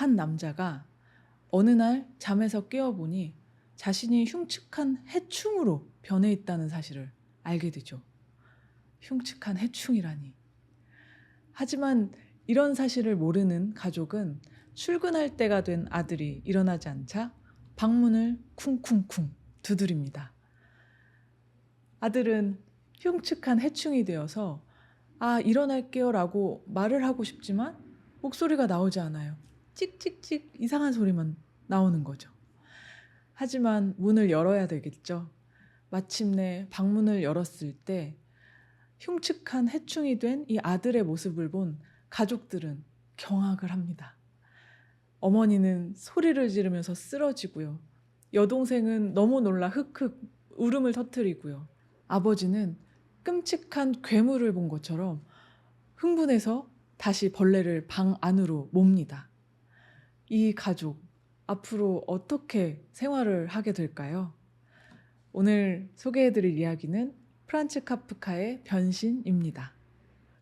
한 남자가 어느 날 잠에서 깨어보니 자신이 흉측한 해충으로 변해 있다는 사실을 알게 되죠. 흉측한 해충이라니. 하지만 이런 사실을 모르는 가족은 출근할 때가 된 아들이 일어나지 않자 방문을 쿵쿵쿵 두드립니다. 아들은 흉측한 해충이 되어서 아, 일어날게요 라고 말을 하고 싶지만 목소리가 나오지 않아요. 찍찍찍 이상한 소리만 나오는 거죠. 하지만 문을 열어야 되겠죠. 마침내 방문을 열었을 때 흉측한 해충이 된 이 아들의 모습을 본 가족들은 경악을 합니다. 어머니는 소리를 지르면서 쓰러지고요. 여동생은 너무 놀라 흑흑 울음을 터뜨리고요. 아버지는 끔찍한 괴물을 본 것처럼 흥분해서 다시 벌레를 방 안으로 몹니다. 이 가족, 앞으로 어떻게 생활을 하게 될까요? 오늘 소개해드릴 이야기는 프란츠 카프카의 변신입니다.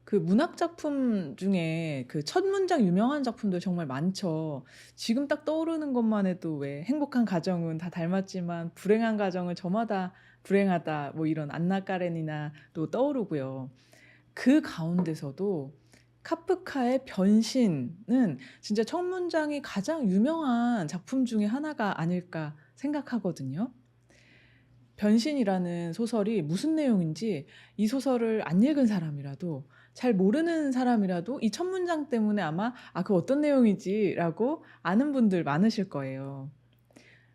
그 문학 작품 중에 그 첫 문장 유명한 작품들 정말 많죠. 지금 딱 떠오르는 것만 해도 왜 행복한 가정은 다 닮았지만 불행한 가정은 저마다 불행하다 뭐 이런 안나 까렌이나 또 떠오르고요. 그 가운데서도 카프카의 변신은 진짜 첫 문장이 가장 유명한 작품 중에 하나가 아닐까 생각하거든요. 변신이라는 소설이 무슨 내용인지 이 소설을 안 읽은 사람이라도 잘 모르는 사람이라도 이 첫 문장 때문에 아마 아, 그 어떤 내용이지라고 아는 분들 많으실 거예요.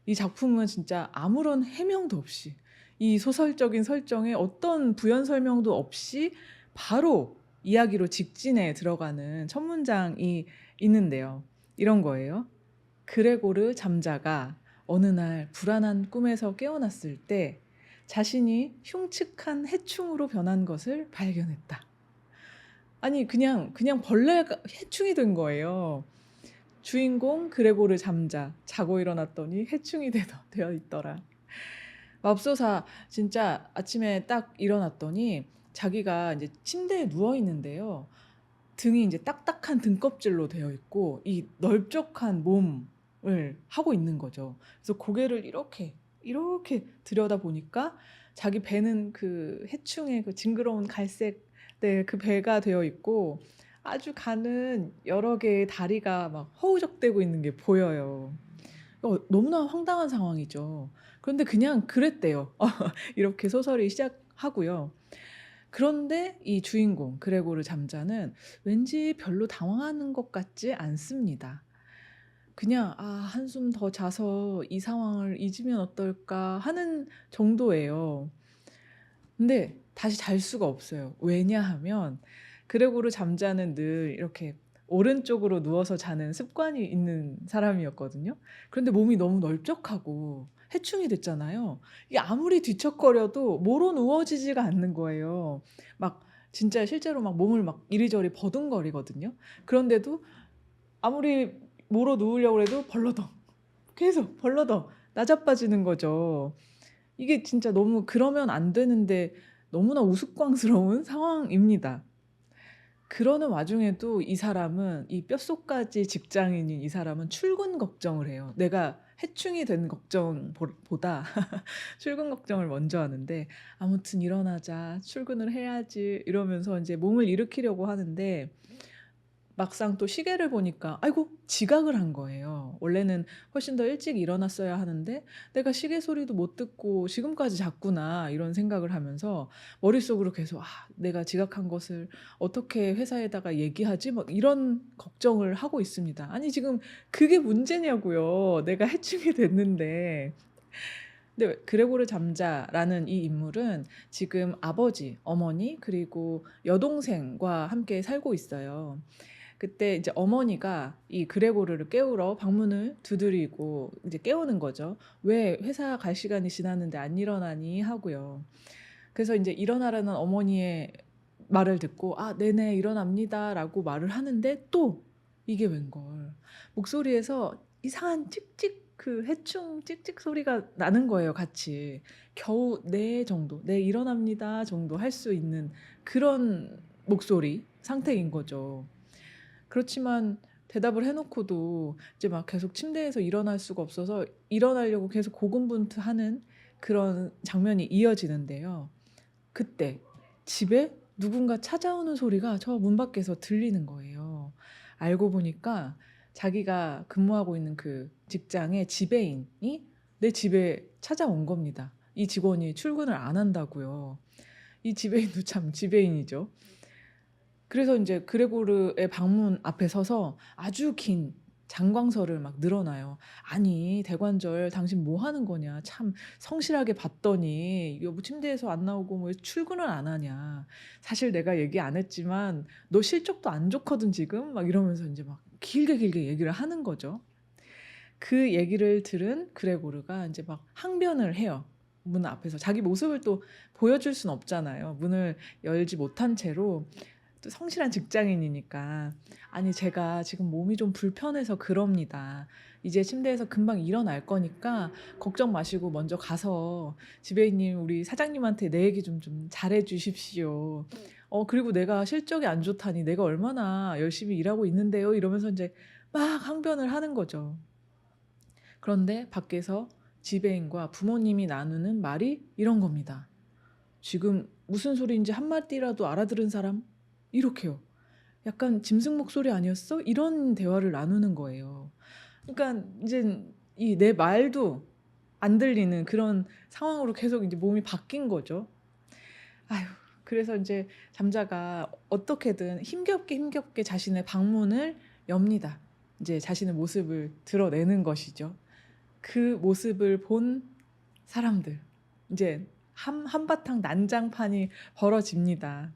이 작품은 진짜 아무런 해명도 없이 이 소설적인 설정에 어떤 부연 설명도 없이 바로 이야기로 직진해 들어가는 첫 문장이 있는데요. 이런 거예요. 그레고르 잠자가 어느 날 불안한 꿈에서 깨어났을 때 자신이 흉측한 해충으로 변한 것을 발견했다. 아니 그냥 벌레가 해충이 된 거예요. 주인공 그레고르 잠자 자고 일어났더니 해충이 되어 있더라. 맙소사 진짜 아침에 딱 일어났더니 자기가 이제 침대에 누워 있는데요. 등이 이제 딱딱한 등껍질로 되어 있고 이 넓적한 몸을 하고 있는 거죠. 그래서 고개를 이렇게 들여다 보니까 자기 배는 그 해충의 그 징그러운 갈색 그 배가 되어 있고 아주 가는 여러 개의 다리가 막 허우적대고 있는 게 보여요. 너무나 황당한 상황이죠. 그런데 그냥 그랬대요. 이렇게 소설이 시작하고요. 그런데 이 주인공 그레고르 잠자는 왠지 별로 당황하는 것 같지 않습니다. 그냥 '아 한숨 더 자서 이 상황을 잊으면 어떨까.' 하는 정도예요. 근데 다시 잘 수가 없어요. 왜냐하면 그레고르 잠자는 늘 이렇게 오른쪽으로 누워서 자는 습관이 있는 사람이었거든요. 그런데 몸이 너무 넓적하고 해충이 됐잖아요. 이게 아무리 뒤척거려도 모로 누워지지가 않는 거예요. 막 진짜 실제로 막 몸을 막 이리저리 버둥거리거든요. 그런데도 아무리 모로 누우려고 해도 벌러덩 계속 벌러덩 나자빠지는 거죠. 이게 진짜 너무 그러면 안 되는데 너무나 우스꽝스러운 상황입니다. 그러는 와중에도 이 사람은 이 뼛속까지 직장인인 이 사람은 출근 걱정을 해요. 내가 해충이 된 걱정 보다 출근 걱정을 먼저 하는데 아무튼 일어나자 출근을 해야지 이러면서 이제 몸을 일으키려고 하는데 막상 또 시계를 보니까 아이고 지각을 한 거예요. 원래는 훨씬 더 일찍 일어났어야 하는데 '내가 시계 소리도 못 듣고 지금까지 잤구나.' 이런 생각을 하면서 머릿속으로 계속 '아 내가 지각한 것을 어떻게 회사에다가 얘기하지?' 막 이런 걱정을 하고 있습니다. 아니 지금 그게 문제냐고요. 내가 해충이 됐는데. 근데 그레고르 잠자라는 이 인물은 지금 아버지, 어머니 그리고 여동생과 함께 살고 있어요. 그때 이제 어머니가 이 그레고르를 깨우러 방문을 두드리고 이제 깨우는 거죠. "왜 회사 갈 시간이 지났는데 안 일어나니?" 하고요. 그래서 인제 일어나라는 어머니의 말을 듣고 "아 네네 일어납니다."라고 말을 하는데 또 이게 웬걸 목소리에서 이상한 찍찍 그 해충 찍찍 소리가 나는 거예요 같이. 겨우 "네." 정도 "네 일어납니다." 정도 할 수 있는 그런 목소리 상태인 거죠. 그렇지만 대답을 해 놓고도 이제 막 계속 침대에서 일어날 수가 없어서 일어나려고 계속 고군분투하는 그런 장면이 이어지는데요. 그때 집에 누군가 찾아오는 소리가 저 문 밖에서 들리는 거예요. 알고 보니까 자기가 근무하고 있는 그 직장의 지배인이 내 집에 찾아온 겁니다. 이 직원이 출근을 안 한다고요. 이 지배인도 참 지배인이죠. 그래서 인제 그레고르의 방문 앞에 서서 아주 긴 장광설을 막 늘어놔요. "아니 대관절 당신 뭐 하는 거냐. 참 성실하게 봤더니 여보 침대에서 안 나오고 뭐 왜 출근을 안 하냐. 사실 내가 얘기 안 했지만 너 실적도 안 좋거든 지금." 막 이러면서 인제 막 길게 길게 얘기를 하는 거죠. 그 얘기를 들은 그레고르가 인제 막 항변을 해요. 문 앞에서. 자기 모습을 또 보여줄 순 없잖아요. 문을 열지 못한 채로 또 성실한 직장인이니까 "아니 제가 지금 몸이 좀 불편해서 그럽니다. 이제 침대에서 금방 일어날 거니까 걱정 마시고 먼저 가서 지배인님 우리 사장님한테 내 얘기 좀 잘해 주십시오. 그리고 내가 실적이 안 좋다니 내가 얼마나 열심히 일하고 있는데요." 이러면서 인제 막 항변을 하는 거죠. 그런데 밖에서 지배인과 부모님이 나누는 말이 이런 겁니다. "지금 무슨 소리인지 한마디라도 알아들은 사람?" 이렇게요. 약간 "짐승 목소리 아니었어?" 이런 대화를 나누는 거예요. 그러니까 인젠 이 내 말도 안 들리는 그런 상황으로 계속 인제 몸이 바뀐 거죠. 아휴 그래서 인제 잠자가 어떻게든 힘겹게 자신의 방문을 엽니다. 인제 자신의 모습을 드러내는 것이죠. 그 모습을 본 사람들 인제 한바탕 난장판이 벌어집니다.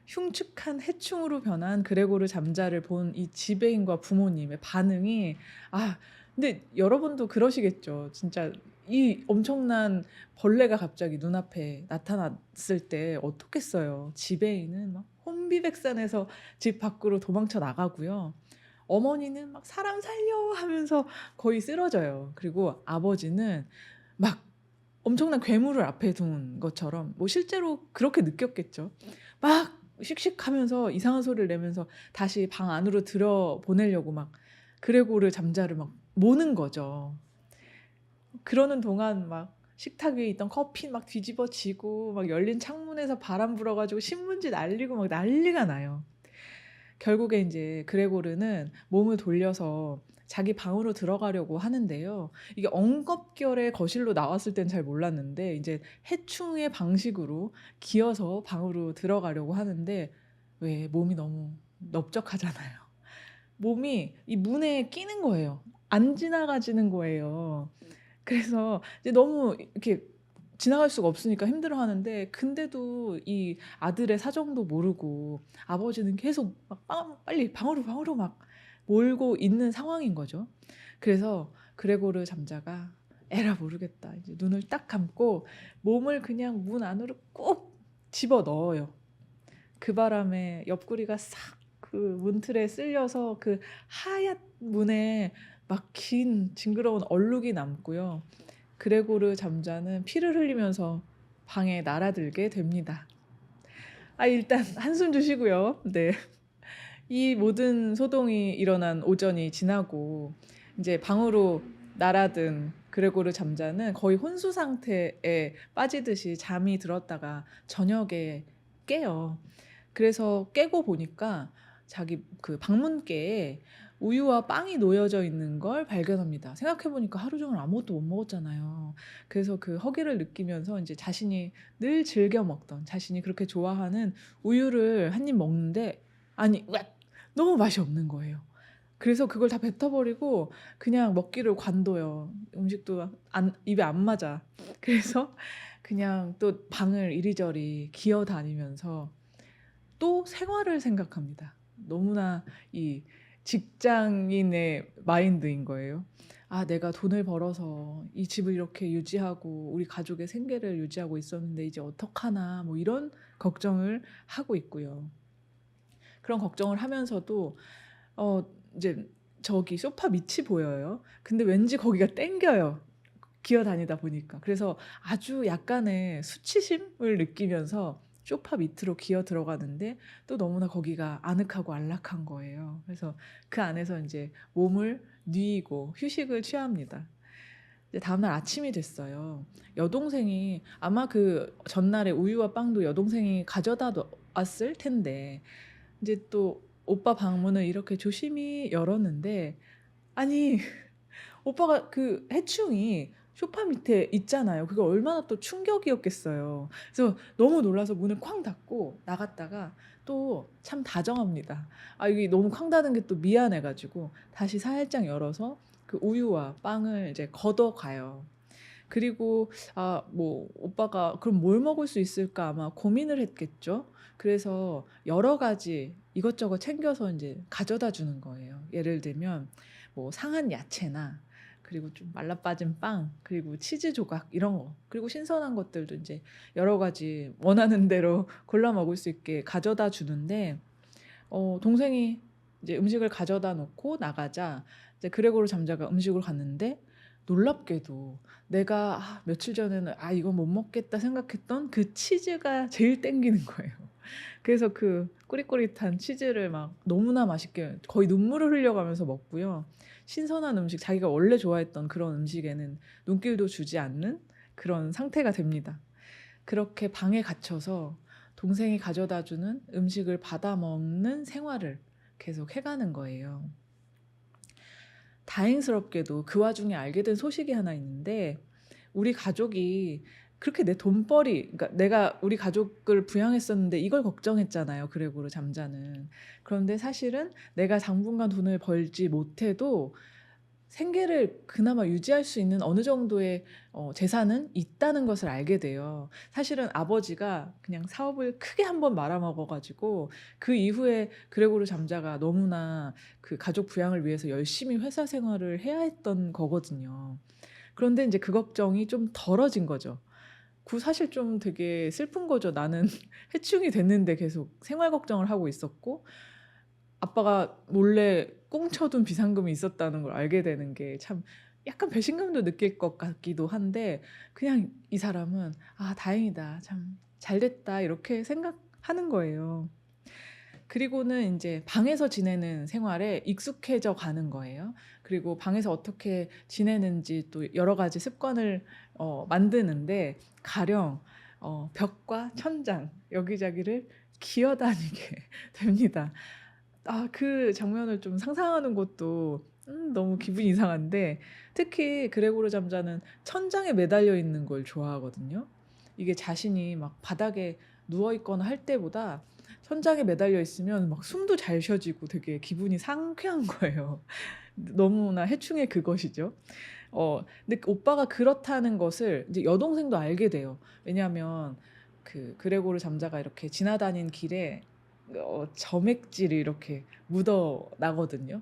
흉측한 해충으로 변한 그레고르 잠자를 본 이 지배인과 부모님의 반응이 근데 여러분도 그러시겠죠. 진짜 이 엄청난 벌레가 갑자기 눈앞에 나타났을 때 어떻겠어요. 지배인은 막 혼비백산해서 집 밖으로 도망쳐 나가고요. 어머니는 막 "사람 살려." 하면서 거의 쓰러져요. 그리고 아버지는 막 엄청난 괴물을 앞에 둔 것처럼 뭐 실제로 그렇게 느꼈겠죠. 막 씩씩하면서 이상한 소리를 내면서 다시 방 안으로 들여보내려고 막 그레고르 잠자를 막 모는 거죠. 그러는 동안 막 식탁 위에 있던 커피 막 뒤집어지고 막 열린 창문에서 바람 불어 가지고 신문지 날리고 막 난리가 나요. 결국에 인제 그레고르는 몸을 돌려서 자기 방으로 들어가려고 하는데요. 이게 엉겁결에 거실로 나왔을 땐 잘 몰랐는데 인제 해충의 방식으로 기어서 방으로 들어가려고 하는데 왜 몸이 너무 넓적하잖아요. 몸이 이 문에 끼는 거예요. 안 지나가지는 거예요. 그래서 이제 너무 이렇게 지나갈 수가 없으니까 힘들어하는데 근데도 이 아들의 사정도 모르고 아버지는 계속 막 빨리 방으로 막 몰고 있는 상황인 거죠. 그래서 그레고르 잠자가 '에라 모르겠다.' 이제 눈을 딱 감고 몸을 그냥 문 안으로 꾹 집어넣어요. 그 바람에 옆구리가 싹 그 문틀에 쓸려서 그 하얀 문에 막 긴 징그러운 얼룩이 남고요. 그레고르 잠자는 피를 흘리면서 방에 날아들게 됩니다. 일단 한숨 주시고요. 네. 이 모든 소동이 일어난 오전이 지나고 인제 방으로 날아든 그레고르 잠자는 거의 혼수 상태에 빠지듯이 잠이 들었다가 저녁에 깨요. 그래서 깨고 보니까 자기 그 방문께에 우유와 빵이 놓여져 있는 걸 발견합니다. 생각해 보니까 하루 종일 아무것도 못 먹었잖아요. 그래서 그 허기를 느끼면서 인제 자신이 늘 즐겨 먹던 자신이 그렇게 좋아하는 우유를 한 입 먹는데 으악 너무 맛이 없는 거예요. 그래서 그걸 다 뱉어 버리고 그냥 먹기를 관둬요. 음식도 입에 안 맞아. 그래서 그냥 또 방을 이리저리 기어 다니면서 또 생활을 생각합니다. 너무나 이 직장인의 마인드인 거예요. '내가 돈을 벌어서 이 집을 이렇게 유지하고 우리 가족의 생계를 유지하고 있었는데 이제 어떡하나.' 뭐 이런 걱정을 하고 있고요. 그런 걱정을 하면서도 어 이제 저기 소파 밑이 보여요. 근데 왠지 거기가 땡겨요, 기어 다니다 보니까. 그래서 아주 약간의 수치심을 느끼면서 소파 밑으로 기어 들어가는데 또 너무나 거기가 아늑하고 안락한 거예요. 그래서 그 안에서 인제 몸을 뉘이고 휴식을 취합니다. 이제 다음날 아침이 됐어요. 여동생이 아마 그 전날에 우유와 빵도 여동생이 가져다 왔을 텐데 인제 또 오빠 방문을 이렇게 조심히 열었는데 아니 오빠가 그 해충이 소파 밑에 있잖아요. 그게 얼마나 또 충격이었겠어요. 그래서 너무 놀라서 문을 쾅 닫고 나갔다가 또 참 다정합니다. 아 이게 너무 쾅 닫은 게 또 미안해 가지고 다시 살짝 열어서 그 우유와 빵을 이제 걷어가요. 그리고 아 뭐 오빠가 '그럼 뭘 먹을 수 있을까?' 아마 고민을 했겠죠. 그래서 여러 가지 이것저것 챙겨서 인제 가져다 주는 거예요. 예를 들면 뭐 상한 야채나 그리고 좀 말라 빠진 빵 그리고 치즈 조각 이런 거 그리고 신선한 것들도 인제 여러 가지 원하는 대로 골라 먹을 수 있게 가져다 주는데 동생이 이제 음식을 가져다 놓고 나가자 이제 그레고르 잠자가 음식으로 갔는데 놀랍게도 내가 며칠 전에는 '아 이거 못 먹겠다.' 생각했던 그 치즈가 제일 땡기는 거예요. 그래서 그 꼬릿꼬릿한 치즈를 막 너무나 맛있게 거의 눈물을 흘려가면서 먹고요. 신선한 음식 자기가 원래 좋아했던 그런 음식에는 눈길도 주지 않는 그런 상태가 됩니다. 그렇게 방에 갇혀서 동생이 가져다 주는 음식을 받아 먹는 생활을 계속 해 가는 거예요. 다행스럽게도 그 와중에 알게 된 소식이 하나 있는데 우리 가족이 그렇게 내 돈벌이 그러니까 내가 우리 가족을 부양했었는데 이걸 걱정했잖아요, 그레고르 잠자는. 그런데 사실은 내가 당분간 돈을 벌지 못해도 생계를 그나마 유지할 수 있는 어느 정도의 재산은 있다는 것을 알게 돼요. 사실은 아버지가 그냥 사업을 크게 한번 말아먹어 가지고 그 이후에 그레고르 잠자가 너무나 그 가족 부양을 위해서 열심히 회사 생활을 해야 했던 거거든요. 그런데 인제 그 걱정이 좀 덜어진 거죠. 사실 좀 되게 슬픈 거죠. 나는 해충이 됐는데 계속 생활 걱정을 하고 있었고 아빠가 몰래 꽁쳐 둔 비상금이 있었다는 걸 알게 되는 게 참 약간 배신감도 느낄 것 같기도 한데 그냥 이 사람은 '아 다행이다. 참 잘 됐다.' 이렇게 생각하는 거예요. 그리고는 인제 방에서 지내는 생활에 익숙해져 가는 거예요. 그리고 방에서 어떻게 지내는지 또 여러 가지 습관을 만드는데 가령 벽과 천장 여기저기를 기어다니게 됩니다. 그 장면을 좀 상상하는 것도 너무 기분이 이상한데 특히 그레고르 잠자는 천장에 매달려 있는 걸 좋아하거든요. 이게 자신이 막 바닥에 누워 있거나 할 때보다 천장에 매달려 있으면 막 숨도 잘 쉬어지고 되게 기분이 상쾌한 거예요. 너무나 해충의 그것이죠. 근데 오빠가 그렇다는 것을 이제 여동생도 알게 돼요. 왜냐하면 그 그레고르 잠자가 이렇게 지나다닌 길에 점액질이 이렇게 묻어 나거든요.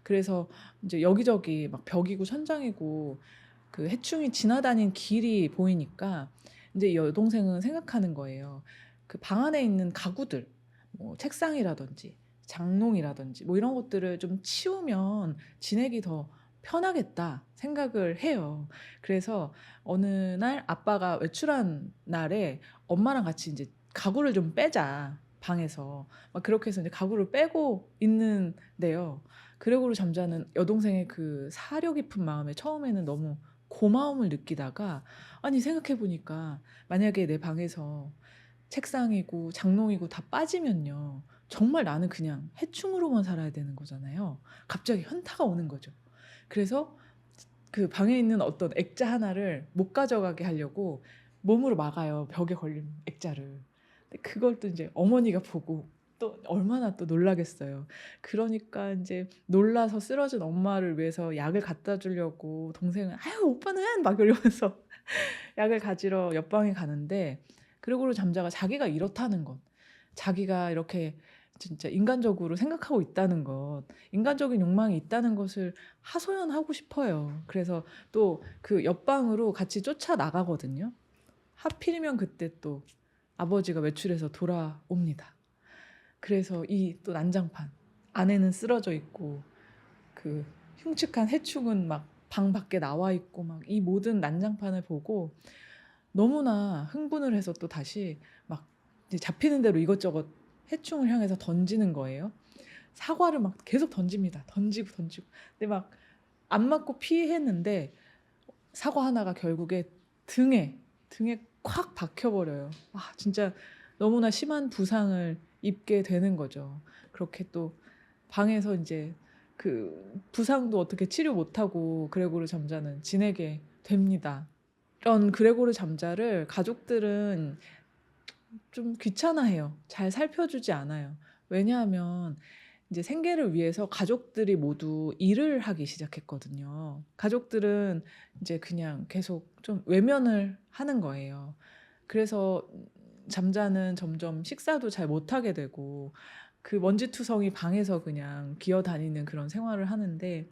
그래서 인제 여기저기 막 벽이고 천장이고 그 해충이 지나다닌 길이 보이니까 인제 여동생은 생각하는 거예요. 그 방 안에 있는 가구들 뭐 책상이라든지 장롱이라든지 뭐 이런 것들을 좀 치우면 지내기 더 편하겠다 생각을 해요. 그래서 어느 날 아빠가 외출한 날에 엄마랑 같이 인제 "가구를 좀 빼자 방에서." 막 그렇게 해서 이제 가구를 빼고 있는데요. 그레고르 잠자는 여동생의 그 사려 깊은 마음에 처음에는 너무 고마움을 느끼다가 아니 생각해 보니까 만약에 내 방에서 책상이고 장롱이고 다 빠지면요. 정말 나는 그냥 해충으로만 살아야 되는 거잖아요. 갑자기 현타가 오는 거죠. 그래서 그 방에 있는 어떤 액자 하나를 못 가져가게 하려고 몸으로 막아요, 벽에 걸린 액자를. 근데 그걸 또 인제 어머니가 보고 또 얼마나 또 놀라겠어요. 그러니까 인제 놀라서 쓰러진 엄마를 위해서 약을 갖다 주려고 동생은 "아유 오빠는." 막 이러면서 약을 가지러 옆방에 가는데 그레고르 잠자가 자기가 이렇다는 것, 자기가 이렇게 진짜 인간적으로 생각하고 있다는 것, 인간적인 욕망이 있다는 것을 하소연하고 싶어요. 그래서 또 그 옆방으로 같이 쫓아나가거든요. 하필이면 그때 또 아버지가 외출해서 돌아옵니다. 그래서 이 또 난장판 안에는 쓰러져 있고 그 흉측한 해충은 막 방 밖에 나와 있고 막 이 모든 난장판을 보고 너무나 흥분을 해서 또다시 막 이제 잡히는 대로 이것저것 해충을 향해서 던지는 거예요. 사과를 막 계속 던집니다. 던지고 던지고. 근데 막 안 맞고 피했는데 사과 하나가 결국에 등에 콱 박혀버려요. 아, 진짜 너무나 심한 부상을 입게 되는 거죠. 그렇게 또 방에서 이제 그 부상도 어떻게 치료 못하고 그레고르 잠자는 지내게 됩니다. 이런 그레고르 잠자를 가족들은 좀 귀찮아해요. 잘 살펴주지 않아요. 왜냐하면 이제 생계를 위해서 가족들이 모두 일을 하기 시작했거든요. 가족들은 이제 그냥 계속 좀 외면을 하는 거예요. 그래서 잠자는 점점 식사도 잘 못하게 되고 그 먼지투성이 방에서 그냥 기어다니는 그런 생활을 하는데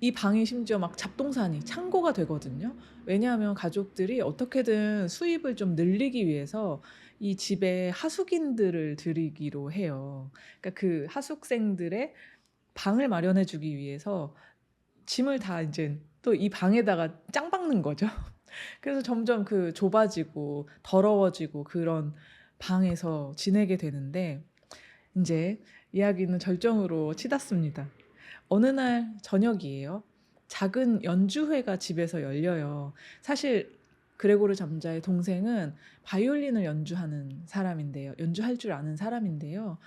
이 방이 심지어 막 잡동사니 창고가 되거든요. 왜냐하면 가족들이 어떻게든 수입을 좀 늘리기 위해서 이 집에 하숙인들을 들이기로 해요. 그러니까 그 하숙생들의 방을 마련해 주기 위해서 짐을 다 이제 또 이 방에다가 짱 박는 거죠. 그래서 점점 그 좁아지고 더러워지고 그런 방에서 지내게 되는데 이제 이야기는 절정으로 치닫습니다. 어느 날 저녁이에요. 작은 연주회가 집에서 열려요. 사실 그레고르 잠자의 동생은 바이올린을 연주하는 사람인데요. 연주할 줄 아는 사람인데요.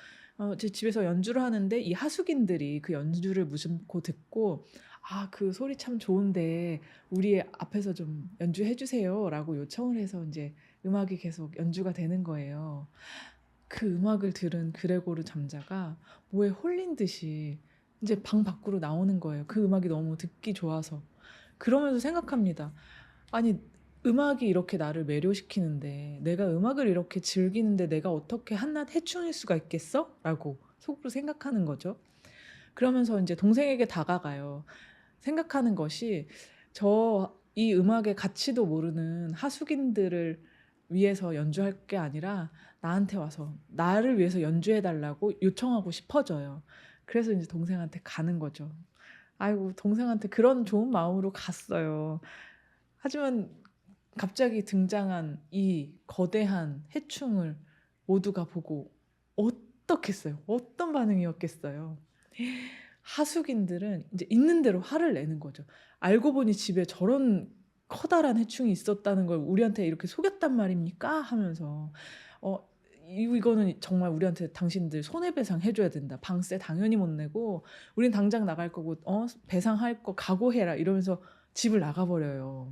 제 집에서 연주를 하는데 이 하숙인들이 그 연주를 무심코 듣고 아, 그 소리 참 좋은데 우리 앞에서 좀 연주해 주세요라고 요청을 해서 이제 음악이 계속 연주가 되는 거예요. 그 음악을 들은 그레고르 잠자가 뭐에 홀린 듯이 이제 방 밖으로 나오는 거예요. 그 음악이 너무 듣기 좋아서. 그러면서 생각합니다. 아니, 음악이 이렇게 나를 매료시키는데 내가 음악을 이렇게 즐기는데 내가 어떻게 한낱 해충일 수가 있겠어? 라고 속으로 생각하는 거죠. 그러면서 이제 동생에게 다가가요. 생각하는 것이 저 이 음악의 가치도 모르는 하숙인들을 위해서 연주할 게 아니라 나한테 와서 나를 위해서 연주해 달라고 요청하고 싶어져요. 그래서 이제 동생한테 가는 거죠. 아이고, 동생한테 그런 좋은 마음으로 갔어요. 하지만 갑자기 등장한 이 거대한 해충을 모두가 보고 어떻겠어요? 어떤 반응이었겠어요? 하숙인들은 이제 있는 대로 화를 내는 거죠. 알고 보니 집에 저런 커다란 해충이 있었다는 걸 우리한테 이렇게 속였단 말입니까? 하면서 어 이거는 정말 우리한테 당신들 손해배상 해줘야 된다. 방세 당연히 못 내고 우린 당장 나갈 거고 배상할 거 각오해라 이러면서 집을 나가버려요.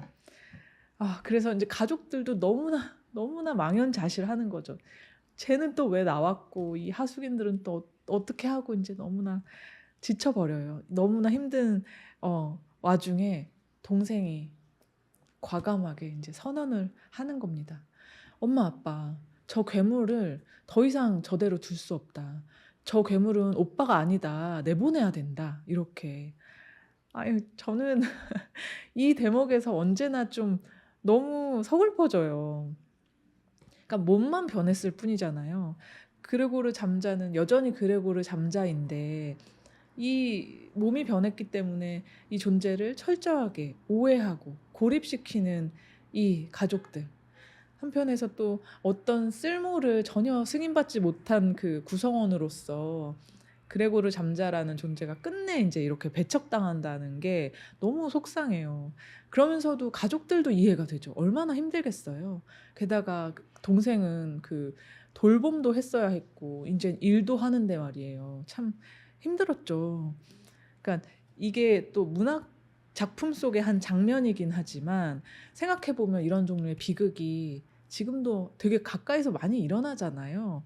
아, 그래서 이제 가족들도 너무나 너무나 망연자실하는 거죠. 쟤는 또 왜 나왔고 이 하숙인들은 또 어떻게 하고 이제 너무나 지쳐버려요. 너무나 힘든 와중에 동생이 과감하게 이제 선언을 하는 겁니다. 엄마, 아빠, 저 괴물을 더 이상 저대로 둘 수 없다. 저 괴물은 오빠가 아니다. 내보내야 된다. 이렇게. 아유, 저는 이 대목에서 언제나 좀 너무 서글퍼져요. 그러니까 몸만 변했을 뿐이잖아요. 그레고르 잠자는 여전히 그레고르 잠자인데 이 몸이 변했기 때문에 이 존재를 철저하게 오해하고 고립시키는 이 가족들. 한편에서 또 어떤 쓸모를 전혀 승인받지 못한 그 구성원으로서 그레고르 잠자라는 존재가 끝내 이제 이렇게 배척당한다는 게 너무 속상해요. 그러면서도 가족들도 이해가 되죠. 얼마나 힘들겠어요. 게다가 동생은 그 돌봄도 했어야 했고 이제 일도 하는데 말이에요. 참 힘들었죠. 그러니까 이게 또 문학 작품 속의 한 장면이긴 하지만 생각해 보면 이런 종류의 비극이 지금도 되게 가까이서 많이 일어나잖아요.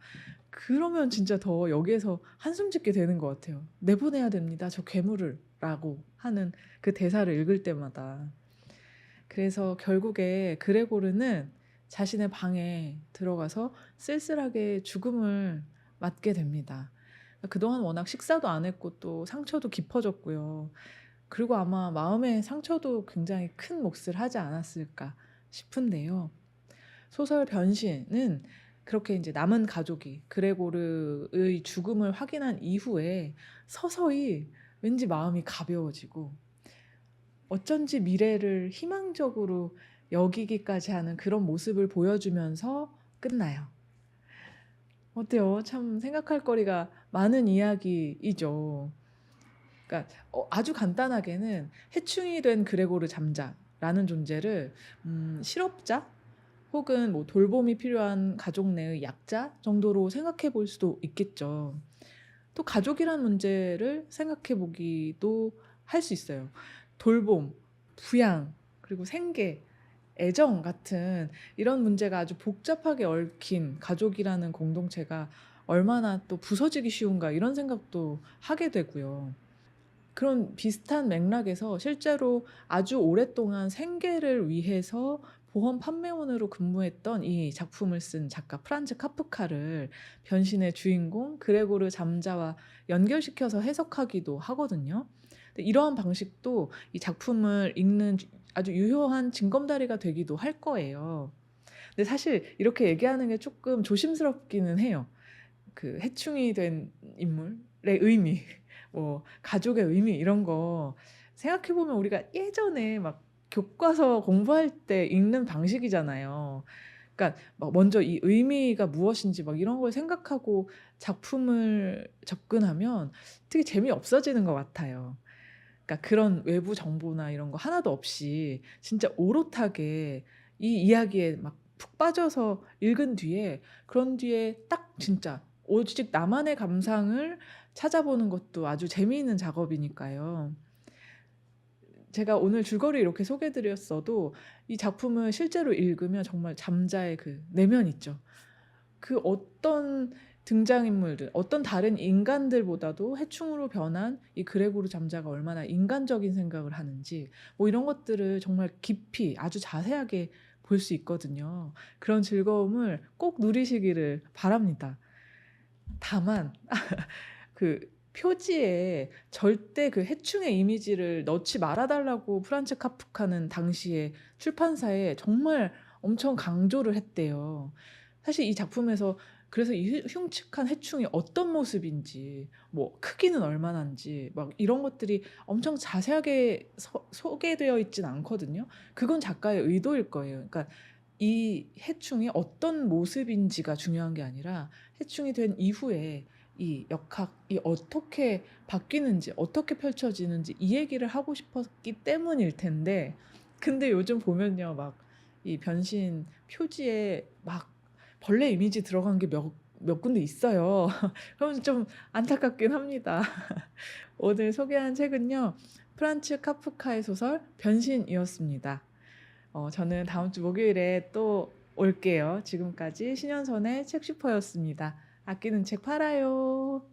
그러면 진짜 더 여기에서 한숨 짓게 되는 것 같아요. 내보내야 됩니다. 저 괴물을 라고 하는 그 대사를 읽을 때마다. 그래서 결국에 그레고르는 자신의 방에 들어가서 쓸쓸하게 죽음을 맞게 됩니다. 그동안 워낙 식사도 안 했고 또 상처도 깊어졌고요. 그리고 아마 마음의 상처도 굉장히 큰 몫을 하지 않았을까 싶은데요. 소설 변신은 그렇게 이제 남은 가족이 그레고르의 죽음을 확인한 이후에 서서히 왠지 마음이 가벼워지고 어쩐지 미래를 희망적으로 여기기까지 하는 그런 모습을 보여주면서 끝나요. 어때요? 참 생각할 거리가 많은 이야기이죠. 그러니까 아주 간단하게는 해충이 된 그레고르 잠자라는 존재를 실업자 혹은 뭐 돌봄이 필요한 가족 내의 약자 정도로 생각해 볼 수도 있겠죠. 또 가족이란 문제를 생각해 보기도 할 수 있어요. 돌봄, 부양, 그리고 생계, 애정 같은 이런 문제가 아주 복잡하게 얽힌 가족이라는 공동체가 얼마나 또 부서지기 쉬운가 이런 생각도 하게 되고요. 그런 비슷한 맥락에서 실제로 아주 오랫동안 생계를 위해서 보험 판매원으로 근무했던 이 작품을 쓴 작가 프란츠 카프카를 변신의 주인공 그레고르 잠자와 연결시켜서 해석하기도 하거든요. 근데 이러한 방식도 이 작품을 읽는 아주 유효한 징검다리가 되기도 할 거예요. 근데 사실 이렇게 얘기하는 게 조금 조심스럽기는 해요. 그 해충이 된 인물의 의미, 뭐 가족의 의미 이런 거 생각해 보면 우리가 예전에 막 교과서 공부할 때 읽는 방식이잖아요. 그러니까 막 먼저 이 의미가 무엇인지 막 이런 걸 생각하고 작품을 접근하면 되게 재미없어지는 것 같아요. 그러니까 그런 외부 정보나 이런 거 하나도 없이 진짜 오롯하게 이 이야기에 막 푹 빠져서 읽은 뒤에 그런 뒤에 딱 진짜 오직 나만의 감상을 찾아보는 것도 아주 재미있는 작업이니까요. 제가 오늘 줄거리 이렇게 소개해 드렸어도 이 작품을 실제로 읽으면 정말 잠자의 그 내면 있죠. 그 어떤 등장인물들, 어떤 다른 인간들보다도 해충으로 변한 이 그레고르 잠자가 얼마나 인간적인 생각을 하는지 뭐 이런 것들을 정말 깊이 아주 자세하게 볼 수 있거든요. 그런 즐거움을 꼭 누리시기를 바랍니다. 다만 그 표지에 절대 그 해충의 이미지를 넣지 말아 달라고 프란츠 카프카는 당시에 출판사에 정말 엄청 강조를 했대요. 사실 이 작품에서 그래서 이 흉측한 해충이 어떤 모습인지 뭐 크기는 얼마나인지 막 이런 것들이 엄청 자세하게 소개되어 있진 않거든요. 그건 작가의 의도일 거예요. 그러니까 이 해충이 어떤 모습인지가 중요한 게 아니라 해충이 된 이후에 이 역학이 어떻게 바뀌는지 어떻게 펼쳐지는지 이 얘기를 하고 싶었기 때문일 텐데 근데 요즘 보면요 막 이 변신 표지에 막 벌레 이미지 들어간 게 몇 군데 있어요. 그러면 좀 안타깝긴 합니다. 오늘 소개한 책은요 프란츠 카프카의 소설 변신이었습니다. 저는 다음 주 목요일에 또 올게요. 지금까지 신현선의 책슈퍼였습니다. 아끼는 책 팔아요.